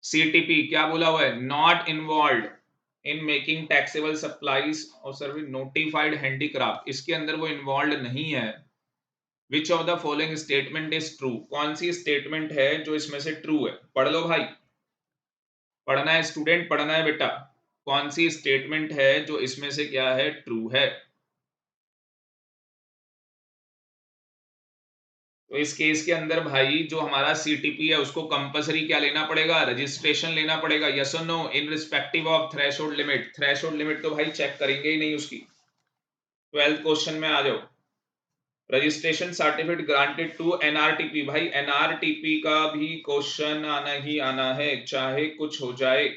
सीटीपी क्या बोला हुआ है? Not involve in making taxable supplies और सर्विस नोटिफाइड हैंडीक्राफ्ट, इसके अंदर वो इन्वॉल्व नहीं है। विच of the following statement is true? कौन सी स्टेटमेंट है जो इसमें से ट्रू है? पढ़ लो भाई, पढ़ना है स्टूडेंट, पढ़ना है बेटा। कौन सी स्टेटमेंट है जो इसमें से क्या है? ट्रू है। तो इस केस के अंदर भाई जो हमारा सीटीपी है उसको कंपलसरी क्या लेना पड़ेगा? रजिस्ट्रेशन लेना पड़ेगा, यस और no, irrespective of threshold limit. Threshold limit तो भाई चेक करेंगे ही नहीं उसकी। 12th क्वेश्चन में आ जाओ, registration certificate granted to NRTP, भाई एनआरटीपी का भी क्वेश्चन आना ही आना है, चाहे कुछ हो जाए।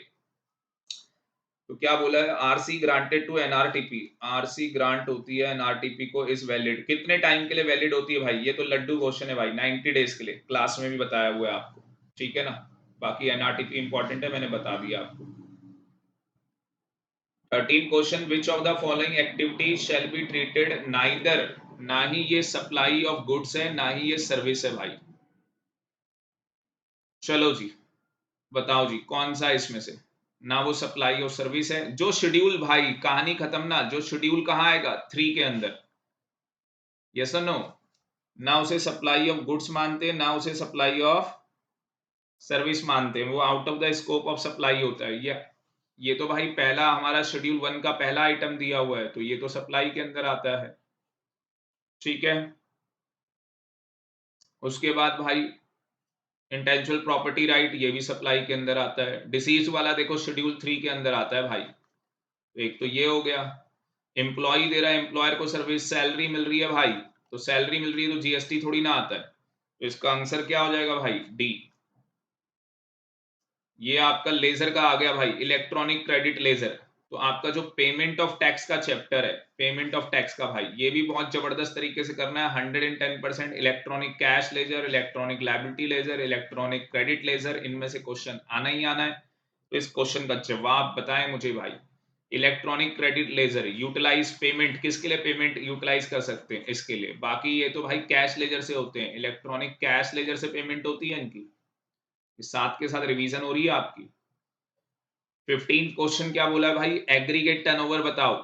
तो क्या बोला है, RC granted to NRTP, RC grant होती है एनआरटीपी को, इज वैलिड, कितने टाइम के लिए वैलिड होती है भाई, ये तो लड्डू क्वेश्चन है भाई, 90 डेज के लिए, क्लास में भी बताया हुआ है आपको, ठीक है ना। बाकी एनआरटीपी इंपॉर्टेंट है, मैंने बता दिया आपको। 13 question, which of the following activities shall be treated neither, ना ही ये सप्लाई ऑफ गुड्स है ना ही ये सर्विस है भाई। चलो जी बताओ जी, कौन सा इसमें से, ना वो सप्लाई और सर्विस है, जो शेड्यूल भाई कहानी खत्म ना, जो शेड्यूल कहाँ आएगा 3 के अंदर, यस और नो, ना उसे सप्लाई ऑफ गुड्स मानते ना उसे सप्लाई ऑफ सर्विस मानते हैं, वो out of the scope of supply होता है। ये तो भाई पहला हमारा शेड्यूल 1 का पहला आइटम दिया हुआ है, तो ये तो सप्लाई के अंदर आता है, ठीक है। उसके बाद भाई इंटेलेक्चुअल प्रॉपर्टी राइट, ये भी सप्लाई के अंदर आता है। डिसीज वाला देखो शेड्यूल 3 के अंदर आता है भाई, तो एक तो ये हो गया। एम्प्लॉय दे रहा है एम्प्लॉयर को सर्विस, सैलरी मिल रही है भाई, तो सैलरी मिल रही है तो जीएसटी थोड़ी ना आता है, तो इसका आंसर क्या हो जाएगा भाई, डी। ये आपका लेजर का आ गया भाई, इलेक्ट्रॉनिक क्रेडिट लेजर, तो आपका जो पेमेंट ऑफ टैक्स का चैप्टर है, पेमेंट ऑफ टैक्स का भाई, ये भी बहुत जबरदस्त तरीके से करना है, 110%। Electronic cash ledger, electronic liability ledger, electronic credit ledger, इनमें से क्वेश्चन आना ही आना है, तो इस क्वेश्चन का जवाब बताएं मुझे भाई। Electronic credit ledger utilize payment, किसके लिए पेमेंट यूटिलाइज कर सकते हैं, इसके लिए, बाकी ये तो भाई कैश लेजर से होते हैं, इलेक्ट्रॉनिक कैश लेजर से पेमेंट होती है इनकी, साथ के साथ रिवीजन हो रही है आपकी। 15 क्वेश्चन क्या बोला है भाई, एग्रीगेट टर्नओवर बताओ,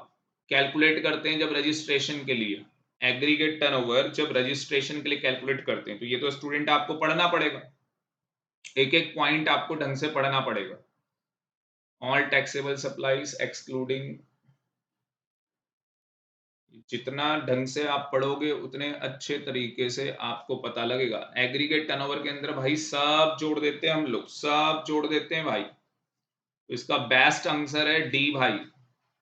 कैलकुलेट करते हैं जब रजिस्ट्रेशन के लिए, एग्रीगेट टर्नओवर जब रजिस्ट्रेशन के लिए कैलकुलेट करते हैं, तो ये तो स्टूडेंट आपको पढ़ना पड़ेगा, एक एक पॉइंट आपको ढंग से पढ़ना पड़ेगा। ऑल टैक्सेबल सप्लाईज एक्सक्लूडिंग, जितना ढंग से आप पढ़ोगे उतने अच्छे तरीके से आपको पता लगेगा। एग्रीगेट टर्नओवर के अंदर भाई सब जोड़ देते हैं हम लोग, सब जोड़ देते हैं भाई, तो इसका बेस्ट आंसर है डी भाई,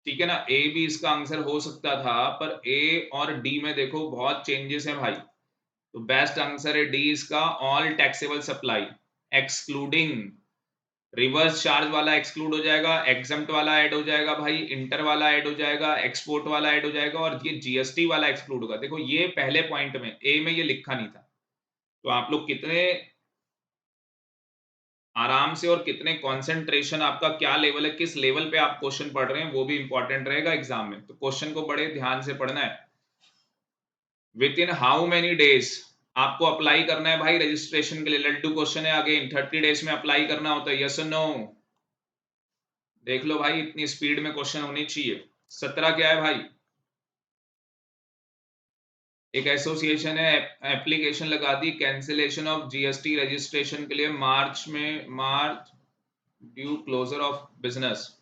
ठीक है ना। ए भी इसका आंसर हो सकता था, पर ए और डी में देखो बहुत चेंजेस हैं भाई, तो बेस्ट आंसर है डी इसका, all taxable supply excluding, reverse charge वाला एक्सक्लूड हो जाएगा, एग्जम्प्ट वाला ऐड हो जाएगा भाई, इंटर वाला ऐड हो जाएगा, एक्सपोर्ट वाला ऐड हो जाएगा, और ये जीएसटी वाला एक्सक्लूड होगा। देखो ये पहले पॉइंट में ए में ये लिखा नहीं था, तो आप लोग कितने आराम से और कितने कंसंट्रेशन, आपका क्या लेवल है, किस लेवल पे आप क्वेश्चन पढ़ रहे हैं, वो भी इंपॉर्टेंट रहेगा एग्जाम में, तो क्वेश्चन को बड़े ध्यान से पढ़ना है। Within how many days आपको अप्लाई करना है भाई रजिस्ट्रेशन के लिए, लड्डू क्वेश्चन है अगेन, 30 डेज में अप्लाई करना होता है, यस और नो, देख लो भाई इतनी स्पीड में क्वेश्चन होनी चाहिए। 17 क्या है भाई, एक एसोसिएशन है, एप्लीकेशन लगा दी कैंसिलेशन ऑफ जीएसटी रजिस्ट्रेशन के लिए, March due closure of business,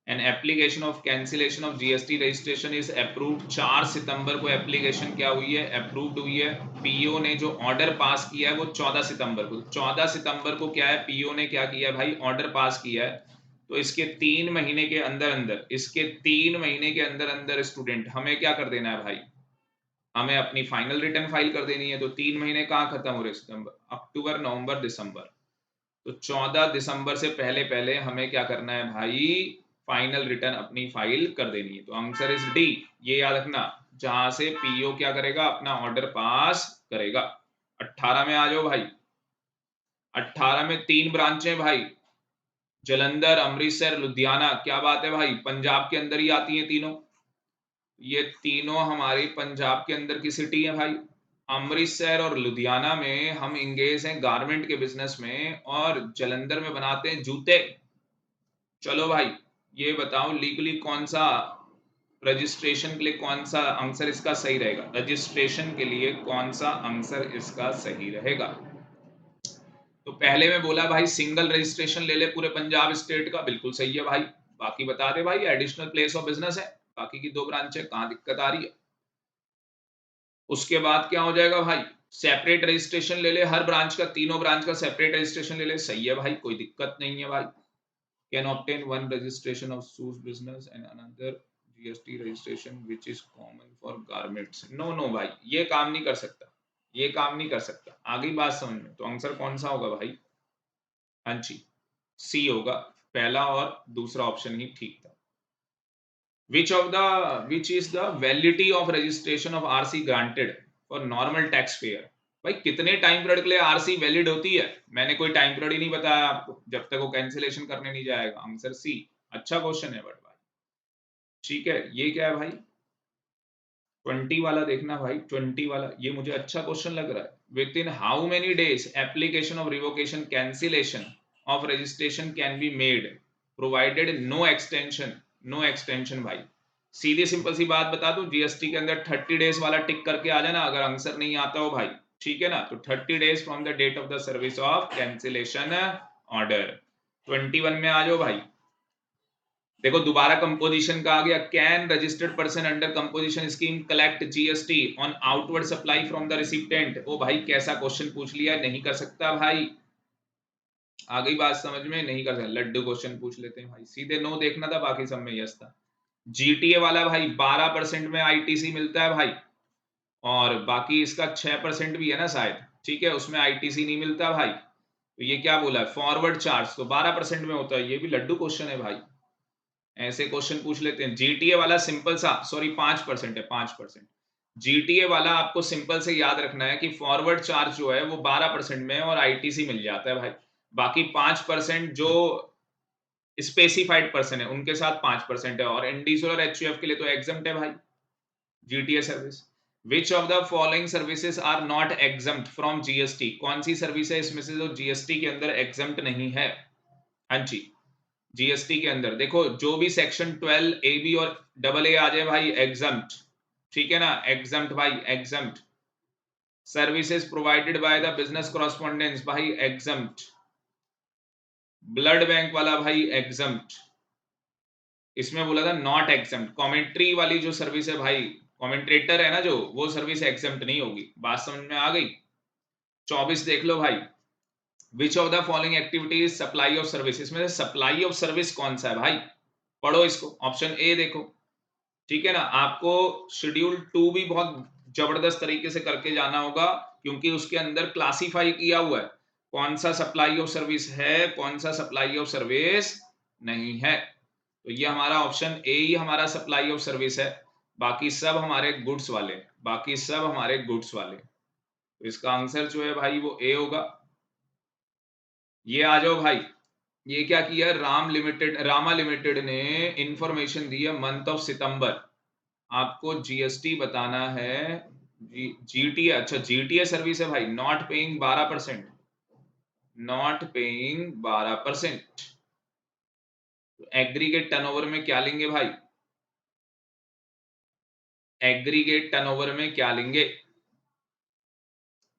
an application of cancellation of GST registration is approved, 4 सितंबर को एप्लीकेशन क्या हुई है, अप्रूव्ड हुई है। पीओ ने जो ऑर्डर पास किया है वो 14 सितंबर को, 14 सितंबर को क्या है, पीओ ने क्या किया है भाई, ऑर्डर पास किया है, तो इसके 3 महीने के अंदर अंदर, इसके 3 महीने के अंदर अंदर स्टूडेंट हमें क्या कर देना है भाई, हमें अपनी फाइनल रिटर्न फाइल कर देनी है, तो 3 महीने कहाँ खत्म हो रहे, सितंबर अक्टूबर नवंबर दिसंबर, तो 14 दिसंबर से पहले पहले हमें क्या करना है भाई, फाइनल रिटर्न अपनी फाइल कर देनी है, तो आंसर इज डी। ये याद रखना, जहां से पीओ क्या करेगा, अपना ऑर्डर पास करेगा। 18 में आ जाओ भाई, 18 में 3 ब्रांचें भाई, जलंधर, अमृतसर, लुधियाना, क्या बात है भाई, पंजाब के अंदर ही आती हैं तीनों, ये तीनों हमारी पंजाब के अंदर की सिटी है भाई। अमृतसर और लुधियाना में हम इंगेज हैं गारमेंट के बिजनेस में, और जलंधर में बनाते हैं जूते। चलो भाई ये बताओ लीगली कौन सा, रजिस्ट्रेशन के लिए कौन सा आंसर इसका सही रहेगा, रजिस्ट्रेशन के लिए कौन सा आंसर इसका सही रहेगा। तो पहले में बोला भाई सिंगल रजिस्ट्रेशन ले ले पूरे पंजाब स्टेट का, बिल्कुल सही है भाई। बाकी बता दे भाई एडिशनल प्लेस ऑफ बिजनेस है, बाकी की 2 ब्रांच है, कहां दिक्कत आ रही है। उसके बाद क्या हो जाएगा भाई, सेपरेट रजिस्ट्रेशन ले ले, हर ब्रांच का, तीनों ब्रांच का सेपरेट रजिस्ट्रेशन ले ले, सही है भाई, कोई दिक्कत नहीं है भाई। Can obtain one registration of shoes business and another GST registration which is common for garments. No no भाई, ये काम नहीं कर सकता, ये काम नहीं कर सकता। आगे बात समझ में, तो आंसर कौन सा होगा भाई? हाँ जी, सी होगा, पहला और दूसरा ऑप्शन ही ठीक था। which is the validity of registration of RC granted for normal taxpayer? भाई कितने टाइम पीरियड के लिए आरसी वैलिड होती है? मैंने कोई टाइम पीरियड ही नहीं बताया आपको, जब तक वो कैंसिलेशन करने नहीं जाएगा। Answer C. अच्छा क्वेश्चन है बट भाई, ठीक है। ये क्या है भाई? 20 वाला देखना भाई, 20 वाला ये मुझे अच्छा क्वेश्चन लग रहा है। Within how many days application of revocation cancellation of registration can be made provided no extension. No extension भाई, सीधी सिंपल सी बात बता दूं, जीएसटी के अंदर 30 डेज वाला टिक करके आ जाना अगर आंसर नहीं आता हो भाई, ठीक है ना। तो 30 days from the date of the service of cancellation order. 21 में आ जाओ भाई। देखो दोबारा कंपोजिशन का आ गया, can registered person under composition scheme collect GST on outward supply from the recipient. ओ भाई कैसा क्वेश्चन पूछ लिया, नहीं कर सकता भाई। आ गई बात समझ में? नहीं कर सकता, लड्डू क्वेश्चन पूछ लेते हैं भाई, सीधे नो देखना था, बाकी सब में यस था। जीटीए वाला भाई 12% में आईटीसी मिलता है भाई, और बाकी इसका 6% भी है ना शायद, ठीक है, उसमें आईटीसी नहीं मिलता भाई। तो ये क्या बोला है, फॉरवर्ड चार्ज तो 12% में होता है। ये भी लड्डू क्वेश्चन है भाई, ऐसे क्वेश्चन पूछ लेते हैं। जीटीए वाला सिंपल सा, सॉरी 5% है, 5%। जीटीए वाला आपको सिंपल से याद रखना है कि फॉरवर्ड चार्ज जो है वो 12% में है और आईटीसी मिल जाता है भाई। बाकी 5% जो स्पेसिफाइड पर्सन है उनके साथ 5% है, और इंडिविजुअल और एचयूएफ के लिए तो एग्जम्प्ट है भाई GTA service. Which of the following services are not exempt from GST? कौन सी सर्विस है इसमें से जो जीएसटी के अंदर एग्जम्प्ट नहीं है? हाँ जी, जीएसटी के अंदर देखो, जो भी सेक्शन 12 ए बी और डबल ए आ जाए भाई एग्जम्प्ट, ठीक है ना, एग्जम्प्ट भाई, exempt. Services provided by the business correspondence भाई एग्जम्प्ट। ब्लड बैंक वाला भाई एग्जम्प्ट। इसमें बोला था नॉट एग्जम्प्ट। कमेंट्री वाली जो सर्विस है भाई, कमेंट्रेटर है ना जो, वो सर्विस एग्जम्प्ट नहीं होगी। बात समझ में आ गई? 24 देख लो भाई, which of the following activities supply of service? इसमें से सप्लाई ऑफ सर्विस कौन सा है भाई? पढ़ो इसको, ऑप्शन ए देखो, ठीक है ना। आपको शेड्यूल 2 भी बहुत जबरदस्त तरीके से करके जाना होगा, क्योंकि उसके अंदर क्लासिफाई किया हुआ है कौन सा सप्लाई ऑफ सर्विस है, कौन सा सप्लाई ऑफ सर्विस नहीं है। तो ये हमारा ऑप्शन ए ही हमारा सप्लाई ऑफ सर्विस है, बाकी सब हमारे गुड्स वाले, बाकी सब हमारे गुड्स वाले। तो इसका आंसर जो है भाई वो ए होगा। ये आ जाओ भाई, ये क्या किया, रामा लिमिटेड ने इंफॉर्मेशन दी है मंथ ऑफ सितंबर। आपको जीएसटी बताना है, जीटीए, अच्छा जीटीए सर्विस है भाई, not paying 12%, not paying 12%। Aggregate turnover में क्या लेंगे भाई? एग्रीगेट टर्नओवर में क्या लेंगे?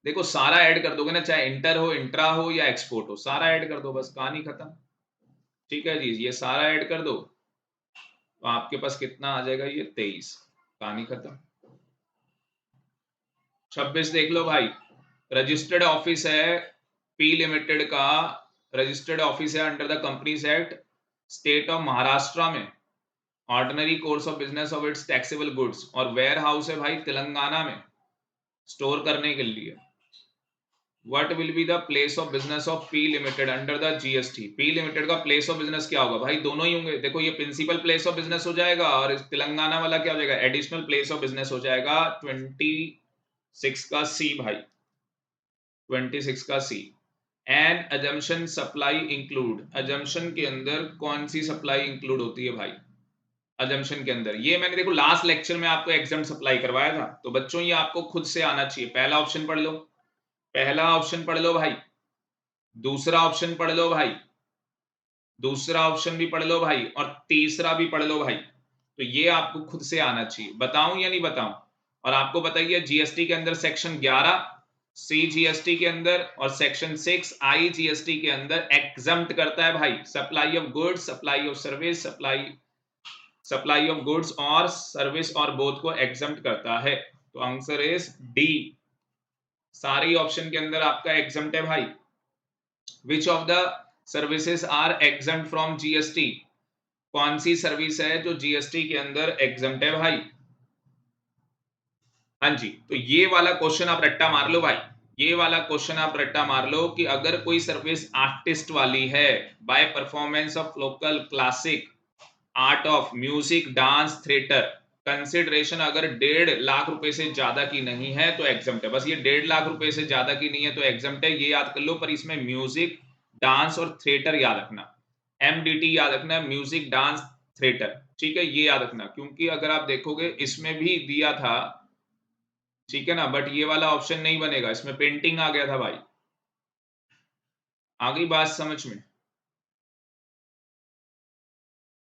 देखो सारा ऐड कर दोगे ना, चाहे इंटर हो, इंट्रा हो या एक्सपोर्ट हो, सारा ऐड कर दो, बस कहानी खत्म। ठीक है जी, ये सारा ऐड कर दो तो आपके पास कितना आ जाएगा, ये 23, कहानी खत्म। 26 देख लो भाई, रजिस्टर्ड ऑफिस है पी लिमिटेड का, रजिस्टर्ड ऑफिस है under the companies act state of Maharashtra में, ordinary course of business of its taxable goods, और वेयर हाउस है भाई तेलंगाना में स्टोर करने के लिए। What will be the place of business of P limited under the GST? P limited का place of business क्या होगा भाई? दोनों ही होंगे। देखो ये प्रिंसिपल प्लेस ऑफ बिजनेस हो जाएगा, और तेलंगाना वाला क्या हो जाएगा, एडिशनल प्लेस ऑफ बिजनेस हो जाएगा। 26 का सी भाई, 26 का C. An assumption supply include, assumption के अंदर कौन सी सप्लाई इंक्लूड होती है भाई? अजम्पशन के अंदर, ये मैंने देखो लास्ट लेक्चर में आपको एग्जाम सप्लाई करवाया था, तो बच्चों ये आपको खुद से आना चाहिए। पहला ऑप्शन पढ़ लो, पहला ऑप्शन पढ़ लो भाई, दूसरा ऑप्शन पढ़ लो भाई, दूसरा ऑप्शन भी पढ़ लो भाई, और तीसरा भी पढ़ लो भाई। तो ये आपको खुद से आना चाहिए, बताऊं या नहीं बताऊं? और आपको बताइए जीएसटी के अंदर सेक्शन 11 सी जीएसटी के अंदर और सेक्शन 6 आई जीएसटी के अंदर एग्जम्प्ट करता है भाई supply of goods, supply of service, supply of goods और सर्विस, और बोथ को एग्जम्प्ट करता है। तो आंसर इज डी, सारे ऑप्शन के अंदर आपका एग्जम्प्ट है भाई। Which of the services are exempt from GST? कौन सी सर्विस है जो जीएसटी के अंदर एग्जम्प्ट है भाई? हाँ जी, तो ये वाला क्वेश्चन आप रट्टा मार लो भाई। ये वाला क्वेश्चन आप रट्टा मार लो कि अगर कोई सर्विस आर्टिस्ट वाली है, by performance of local classic art of music dance theatre, consideration अगर 1.5 लाख रुपए से ज्यादा की नहीं है तो एग्जम्प्ट है। बस ये 1.5 लाख रुपए से ज्यादा की नहीं है तो एग्जम्प्ट है, ये याद कर लो। पर इसमें म्यूजिक डांस और थिएटर याद रखना, एमडीटी याद रखना, म्यूजिक डांस थिएटर, ठीक है, ये याद रखना। क्योंकि अगर आप देखोगे इसमें भी दिया था, ठीक है ना, बट ये वाला ऑप्शन नहीं बनेगा, इसमें पेंटिंग आ गया था भाई। आ गई बात समझ में?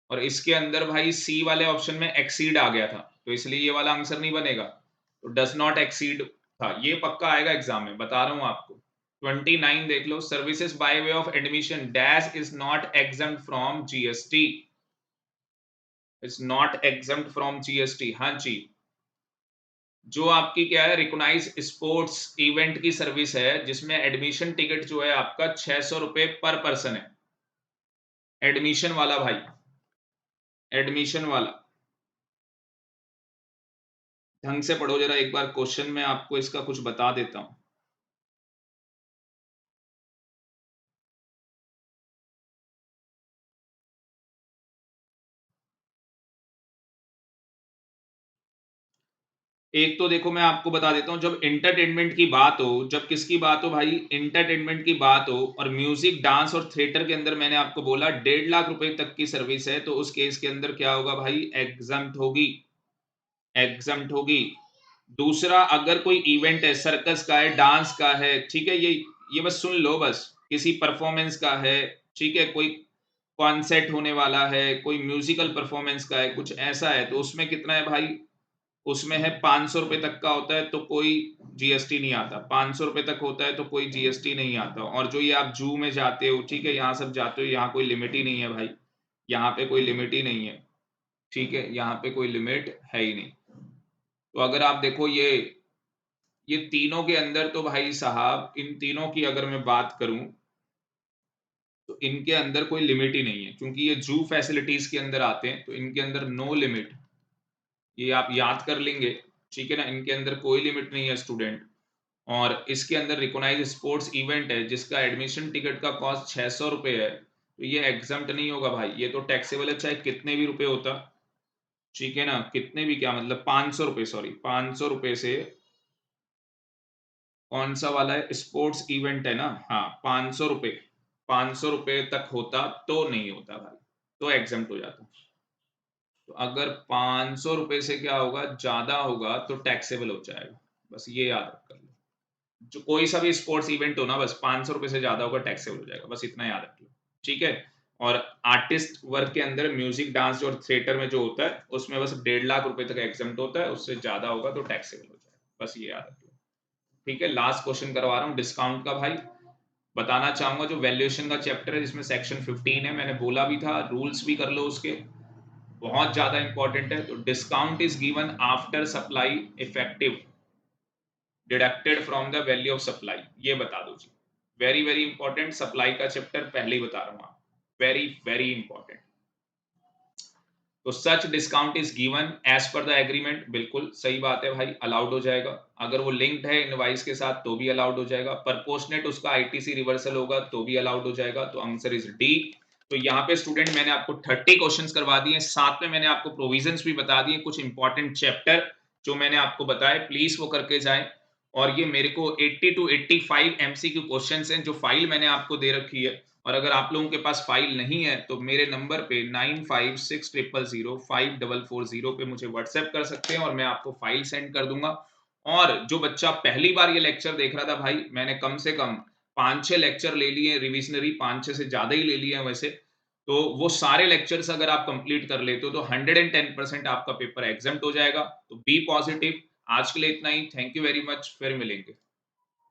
और इसके अंदर भाई सी वाले ऑप्शन में एक्सीड आ गया था, तो इसलिए ये वाला आंसर नहीं बनेगा। तो डज नॉट एक्सीड था, ये पक्का आएगा एग्जाम में, बता रहा हूं आपको। 29 देख लो, services by way of admission dash is not exempt from GST, is not exempt from GST. हाँ जी, जो आपकी क्या है, रिकॉग्नाइज स्पोर्ट्स इवेंट की सर्विस है जिसमें एडमिशन टिकट जो है आपका 600 रुपए पर पर्सन है, एडमिशन वाला भाई, एडमिशन वाला। ढंग से पढ़ो जरा एक बार क्वेश्चन में आपको इसका कुछ बता देता हूं। एक तो देखो मैं आपको बता देता हूं, जब इंटरटेनमेंट की बात हो, जब किसकी बात हो भाई, इंटरटेनमेंट की बात हो, और म्यूजिक डांस और थिएटर के अंदर मैंने आपको बोला 1.5 लाख रुपए तक की सर्विस है, तो उस केस के अंदर क्या होगा भाई, एग्जम्प्ट होगी, एग्जम्प्ट होगी। दूसरा, अगर कोई इवेंट है, सर्कस का है, डांस का है, ठीक है, ये बस सुन लो, बस किसी परफॉर्मेंस का है, ठीक है, कोई कॉन्सर्ट होने वाला है, कोई म्यूजिकल परफॉर्मेंस का है, कुछ ऐसा है, तो उसमें कितना है भाई, उसमें है 500 रुपए तक का होता है तो कोई जीएसटी नहीं आता, 500 रुपए तक होता है तो कोई जीएसटी नहीं आता। और जो ये आप जू में जाते हो, ठीक है, यहाँ सब जाते हो, यहाँ कोई लिमिट ही नहीं है भाई, यहाँ पे कोई लिमिट ही नहीं है, ठीक है, यहाँ पे कोई लिमिट है ही नहीं। तो अगर आप देखो ये तीनों के अंदर तो भाई साहब, इन तीनों की अगर मैं बात करूं तो इनके अंदर कोई लिमिट ही नहीं है, क्योंकि ये जू फैसिलिटीज के अंदर आते हैं, तो इनके अंदर नो लिमिट, ये आप याद कर लेंगे, ठीक है ना, इनके अंदर कोई लिमिट नहीं है स्टूडेंट। और इसके अंदर रिकॉग्नाइज स्पोर्ट्स इवेंट है जिसका एडमिशन टिकट का कॉस्ट 600 रुपए है, तो ये एग्जम्प्ट नहीं होगा भाई, ये तो टैक्सेबल है, चाहे कितने भी रुपए होता, ठीक है ना, कितने भी, क्या मतलब 500 रुपए, सॉरी 500 रुपए से, कौन सा वाला है, स्पोर्ट्स इवेंट है ना, हाँ 500 रुपए, 500 रुपए तक होता तो नहीं होता भाई, तो एग्जम्प्ट हो जाता। तो अगर 500 रुपए से क्या होगा, ज्यादा होगा तो टैक्सेबल हो जाएगा, बस ये याद रख कर लो। जो कोई सा भी स्पोर्ट्स इवेंट हो ना, बस 500 रुपए से ज्यादा होगा टैक्सेबल हो जाएगा, बस इतना याद रख लो, ठीक है। और आर्टिस्ट वर्क के अंदर म्यूजिक डांस और थिएटर में जो होता है उसमें बस 1.5 लाख रुपए तक एग्जम्प्ट होता है, उससे ज्यादा होगा तो टैक्सेबल हो जाएगा, बस ये याद रख लो, ठीक है। लास्ट क्वेश्चन करवा रहा हूँ डिस्काउंट का भाई, बताना चाहूंगा जो वैल्यूएशन का चैप्टर है जिसमें सेक्शन 15 है, मैंने बोला भी था, रूल्स भी कर लो उसके, बहुत ज्यादा इंपॉर्टेंट है। तो discount is given after supply effective deducted from the value of supply, ये बता दो जी, वेरी वेरी इंपॉर्टेंट, सप्लाई का चैप्टर पहले ही बता रहा हूं आप, वेरी वेरी इंपॉर्टेंट। तो such discount is given as per the agreement, बिल्कुल सही बात है भाई, अलाउड हो जाएगा। अगर वो लिंक्ड है इनवाइस के साथ तो भी अलाउड हो जाएगा, प्रपोर्शनेट उसका आईटीसी रिवर्सल होगा तो भी अलाउड हो जाएगा, तो आंसर इज डी। तो यहाँ पे स्टूडेंट मैंने आपको 30 क्वेश्चंस करवा दिए, साथ में मैंने आपको प्रोविजंस भी बता दिए, कुछ इंपॉर्टेंट चैप्टर जो मैंने आपको बताए, प्लीज वो करके जाएं। और ये मेरे को 80 टू 85 एमसीक्यू क्वेश्चंस हैं जो फाइल मैंने आपको दे रखी है, और अगर आप लोगों के पास फाइल नहीं है तो मेरे नंबर पे 9560054440 पे मुझे व्हाट्सएप कर सकते हैं और मैं आपको फाइल सेंड कर दूंगा। और जो बच्चा पहली बार ये लेक्चर देख रहा था भाई, मैंने कम से कम 5-6 लेक्चर ले लिए, रिविजनरी 5-6 से ज्यादा ही ले लिए हैं वैसे, तो वो सारे लेक्चर्स अगर आप कंप्लीट कर लेते हो तो 110% आपका पेपर एग्जाम्ट हो जाएगा। तो बी पॉजिटिव। आज के लिए इतना ही, थैंक यू वेरी मच, फिर मिलेंगे।